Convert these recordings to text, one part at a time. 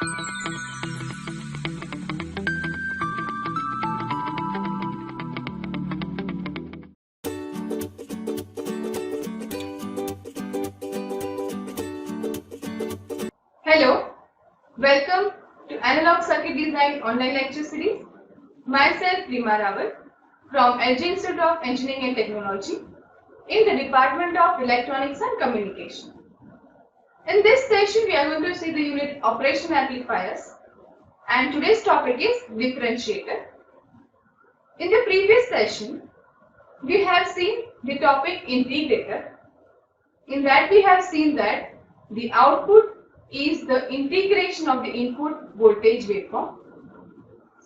Hello, welcome to Analog Circuit Design online lecture series. Myself Rima Rawat from LG Institute of Engineering and Technology in the Department of Electronics and Communication. In this session, we are going to see the unit Operation Amplifiers, and today's topic is differentiator. In the previous session, we have seen the topic integrator. In that, we have seen that the output is the integration of the input voltage waveform.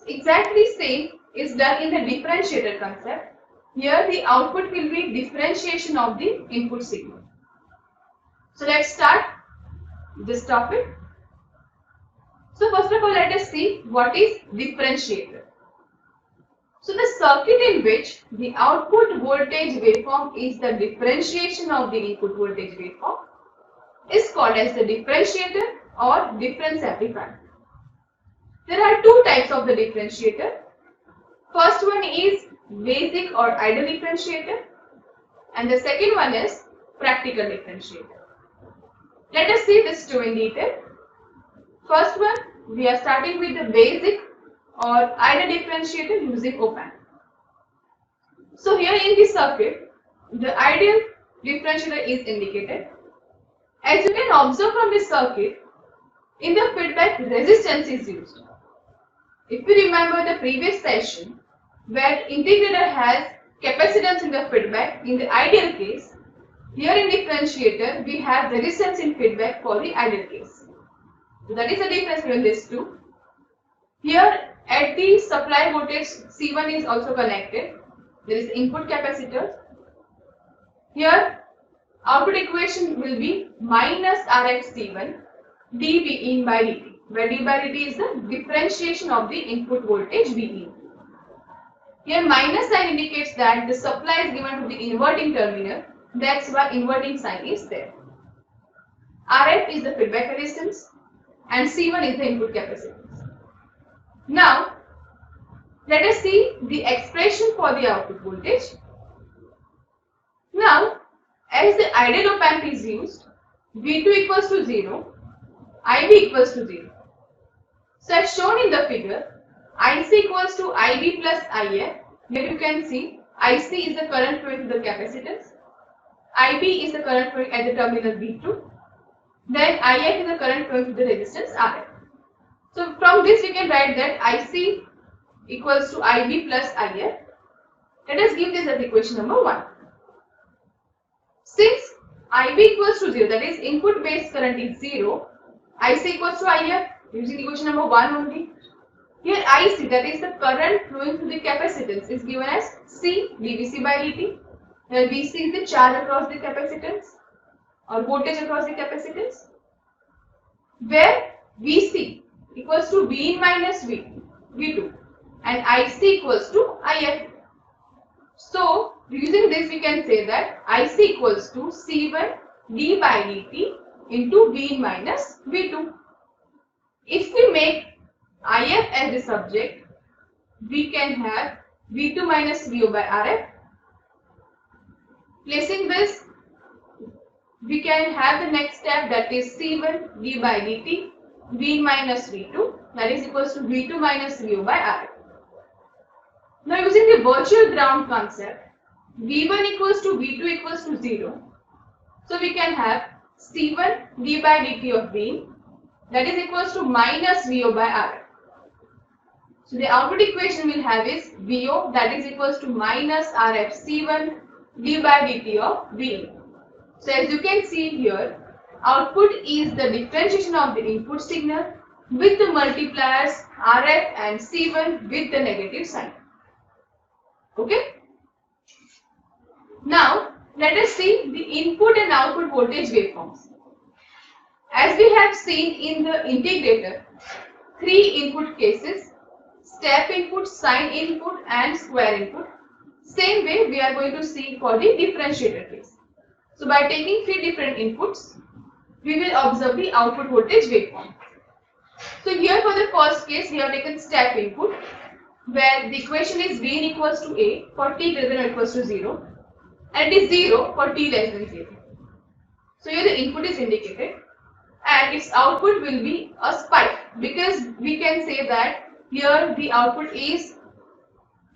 Exactly same is done in the differentiator concept. Here the output will be differentiation of the input signal. So let's start this topic. So first of all, let us see what is differentiator. So the circuit in which the output voltage waveform is the differentiation of the input voltage waveform is called as the differentiator or difference amplifier. There are two types of the differentiator. First one is basic or ideal differentiator, and the second one is practical differentiator. Let us see this two in detail. First one, we are starting with the basic or ideal differentiator using op-amp. So here in the circuit, the ideal differentiator is indicated. As you can observe from this circuit, in the feedback resistance is used. If you remember the previous session where integrator has capacitance in the feedback in the ideal case, here in differentiator we have resistance in feedback for the ideal case. So that is the difference between these two. Here at the supply voltage C1 is also connected. There is input capacitor. Here output equation will be minus Rx C1 dV in by dt, where d by dt is the differentiation of the input voltage Vin. Here minus sign indicates that the supply is given to the inverting terminal. That's why inverting sign is there. Rf is the feedback resistance and C1 is the input capacitance. Now let us see the expression for the output voltage. Now as the ideal op-amp is used, V2 equals to 0, IB equals to 0. So as shown in the figure, IC equals to IB plus IF. Here you can see IC is the current flowing through the capacitance, IB is the current flowing at the terminal V2, then IF is the current flowing through the resistance RF. So from this we can write that IC equals to IB plus IF. Let us give this as equation number 1. Since IB equals to 0, that is input base current is 0, IC equals to IF using equation number 1 only. Here IC, that is the current flowing through the capacitance, is given as C dVc by dt. Here Vc is the charge across the capacitance or voltage across the capacitance, where Vc equals to Vin minus V2 and IC equals to IF. So using this we can say that IC equals to C1 d by dt into Vin minus V2. If we make IF as the subject, we can have V2 minus VO by RF. Placing this, we can have the next step, that is C1 d by dt Vin minus V2, that is equals to V2 minus VO by RF. Now using the virtual ground concept, V1 equals to V2 equals to 0. So we can have C1 d by dt of Vin, that is equals to minus VO by RF. So the output equation we'll have is VO, that is equals to minus RF C1 d by dt of Vin. So as you can see here, output is the differentiation of the input signal with the multipliers RF and C1 with the negative sign. Okay. Now let us see the input and output voltage waveforms. As we have seen in the integrator, 3 input cases: step input, sine input and square input. Same way we are going to see for the differentiator case. So by taking 3 different inputs, we will observe the output voltage waveform. So here for the first case we have taken step input where the equation is b equals to a for t greater than or equals to 0 and it is 0 for t less than 0. So here the input is indicated and its output will be a spike because we can say that here the output is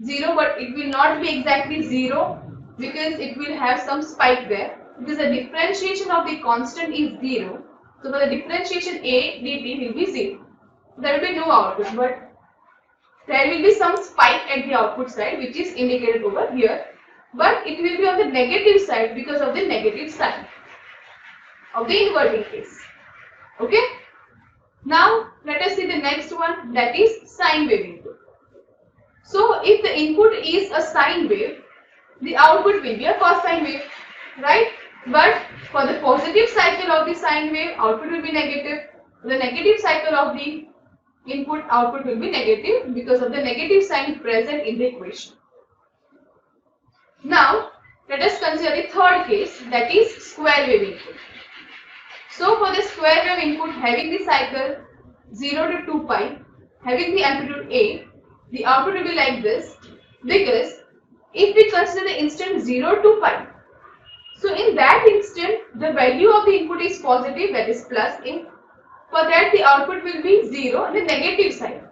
0 but it will not be exactly 0 because it will have some spike there because the differentiation of the constant is 0. So for the differentiation a dt will be 0. There will be no output but there will be some spike at the output side which is indicated over here but it will be on the negative side because of the negative sign of the inverting case. Okay. Now let us see the next one, that is sine wave input. So if the input is a sine wave, the output will be a cosine wave, right? But for the positive cycle of the sine wave, output will be negative. The negative cycle of the input, output will be negative because of the negative sign present in the equation. Now let us consider the third case, that is square wave input. So for the square wave input having the cycle 0 to 2 pi, having the amplitude a, the output will be like this because if we consider the instant 0 to pi, so in that instant the value of the input is positive, that is plus a. For that the output will be 0 on the negative side.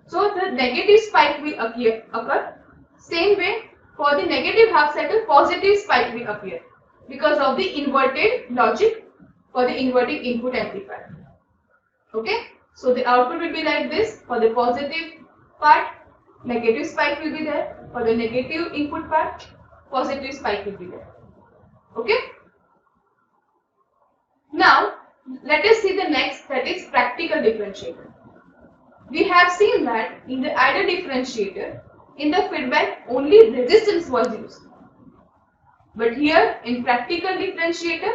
So the negative spike will occur. Same way for the negative half cycle positive spike will appear because of the inverted logic for the inverting input amplifier. Okay. So the output will be like this. For the positive part, negative spike will be there. For the negative input part, positive spike will be there. Okay. Now let us see the next, that is practical differentiator. We have seen that in the ideal differentiator, in the feedback only resistance was used. But here in practical differentiator,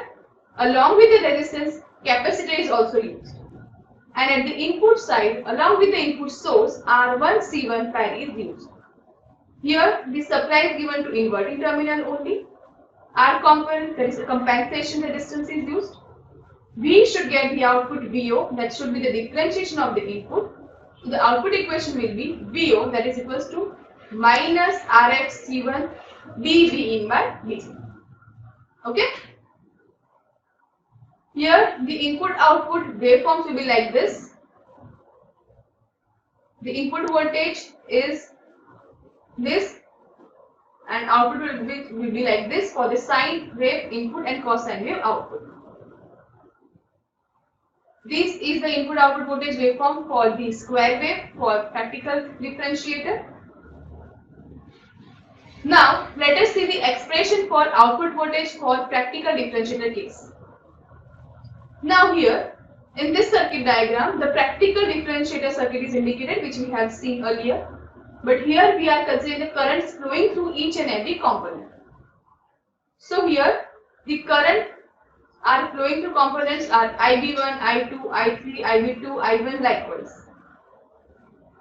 along with the resistance, capacitor is also used. And at the input side, along with the input source, R1 C1 pair is used. Here the supply is given to inverting terminal only. R component, that is a compensation resistance, is used. V should get the output VO, that should be the differentiation of the input. So the output equation will be VO, that is equals to minus RF C1 B in by DC. Okay. Here the input output waveforms will be like this. The input voltage is this and output will be like this for the sine wave input and cosine wave output. This is the input output voltage waveform for the square wave for practical differentiator. Now let us see the expression for output voltage for practical differentiator case. Now here in this circuit diagram the practical differentiator circuit is indicated, which we have seen earlier. But here we are considering the currents flowing through each and every component. So here the current are flowing through components are IB1, I2, I3, IB2, I1 likewise.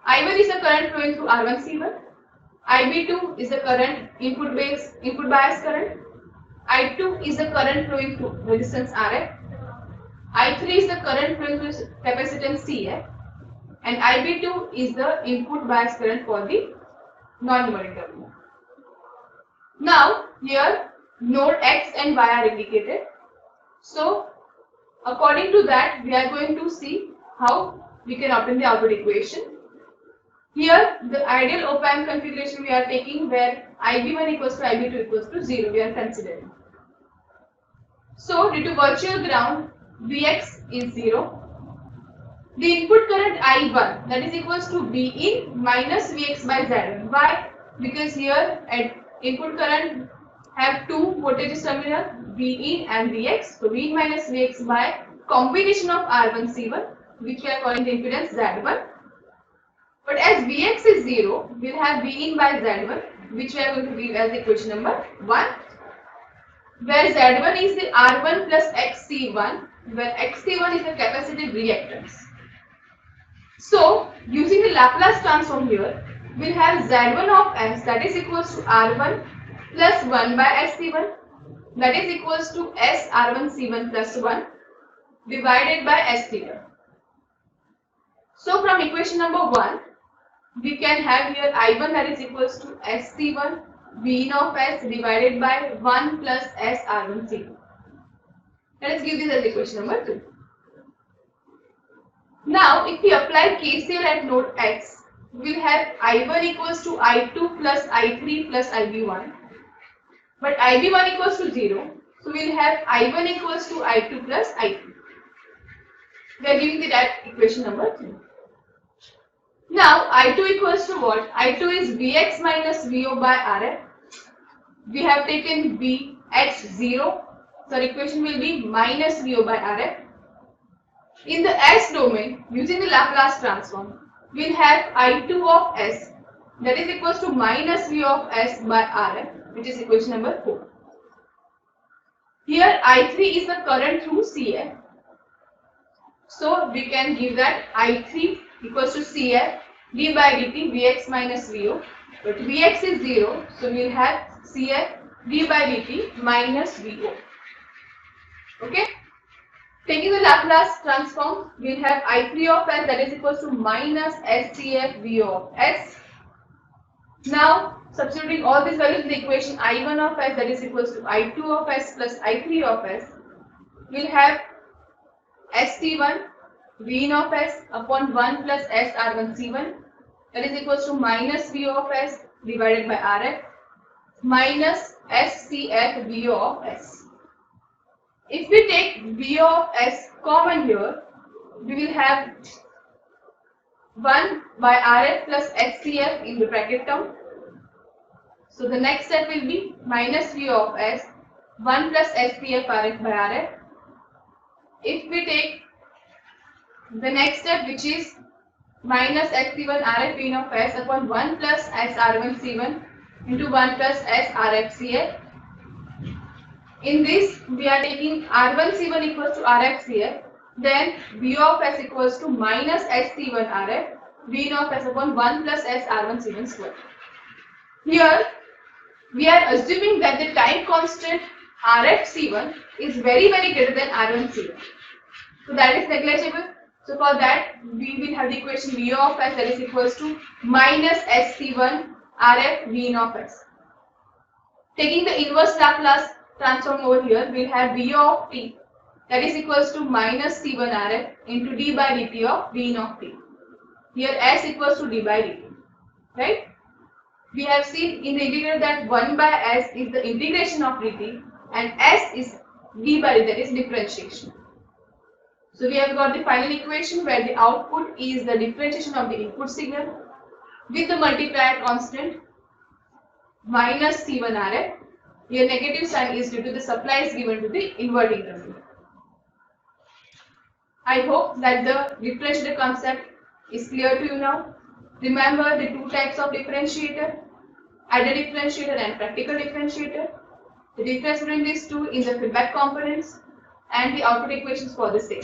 I1 is the current flowing through R1 C1. IB2 is the current input bias current. I2 is the current flowing through resistance RF. I3 is the current flowing through capacitance CF. And IB2 is the input bias current for the non-inverting terminal. Now here node X and Y are indicated. So according to that we are going to see how we can obtain the output equation. Here the ideal op-amp configuration we are taking where IB1 equals to IB2 equals to 0 we are considering. So due to virtual ground Vx is 0. The input current I1, that is equals to B in minus Vx by Z1. Why? Because here at input current have two voltage terminal V in and Vx. So V in minus Vx by combination of R1 C1, which we are calling the impedance Z1. But as Vx is 0, we will have V in by Z1, which we are going to give as equation number 1. Where Z1 is the R1 plus XC1, where XC1 is the capacitive reactance. So using the Laplace transform here, we will have Z1 of S, that is equals to R1 plus 1 by SC1, that is equals to S R1 C1 plus 1 divided by SC1. So from equation number 1, we can have here I1 that is equals to SC1 Vin of S divided by 1 plus SR1C2. Let us give this as equation number 2. Now, if we apply KCL at node X, we will have I1 equals to I2 plus I3 plus IB1. But IB1 equals to 0. So, we will have I1 equals to I2 plus I3. We are giving that equation number 3. Now, I2 equals to what? I2 is Vx minus Vo by Rf. We have taken Vx0. So, equation will be minus Vo by Rf. In the S domain, using the Laplace transform, we will have I2 of S that is equals to minus V of S by Rf, which is equation number 4. Here I3 is the current through CF. So we can give that I3 equals to CF d by dt Vx minus Vo. But Vx is 0, so we will have CF d by dt minus Vo. Okay? Taking the Laplace transform, we will have I3 of S that is equals to minus SCF Vo of S. Now, substituting all these values in the equation I1 of S that is equals to I2 of S plus I3 of S, we will have SC1 Vin of S upon 1 plus SR1C1 that is equals to minus Vo of S divided by Rf minus SCF Vo of S. If we take Vo of S common here, we will have 1 by Rf plus SCF in the bracket term. So the next step will be minus Vo of S 1 plus SCF Rf by Rf. If we take the next step, which is minus SC1 Rf Vin of S upon 1 plus SR1C1 into 1 plus SRFCF. In this, we are taking R1C1 equals to RFCF, then V of S equals to minus SC1 RF, Vin of S upon 1 plus SR1C1 square. Here, we are assuming that the time constant RFC1 is very greater than R1C1. So that is negligible. So for that, we will have the equation V of S that is equals to minus SC1 RF Vin of S. Taking the inverse Laplace transform over here, we will have V of t that is equals to minus C1 Rf into d by dt of Vin of t. Here S equals to d by dt. Right? We have seen in the integrator that 1 by S is the integration of dt and S is d by dt, that is differentiation. So we have got the final equation where the output is the differentiation of the input signal with the multiplier constant minus C1 Rf. Here negative sign is due to the supplies given to the inverting terminal. I hope that the differentiator concept is clear to you now. Remember the two types of differentiator, added differentiator and practical differentiator. The difference between these two in the feedback components and the output equations for the same.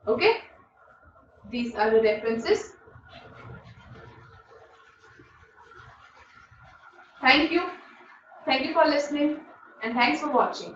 Okay? These are the references. Thank you. Thank you for listening and thanks for watching.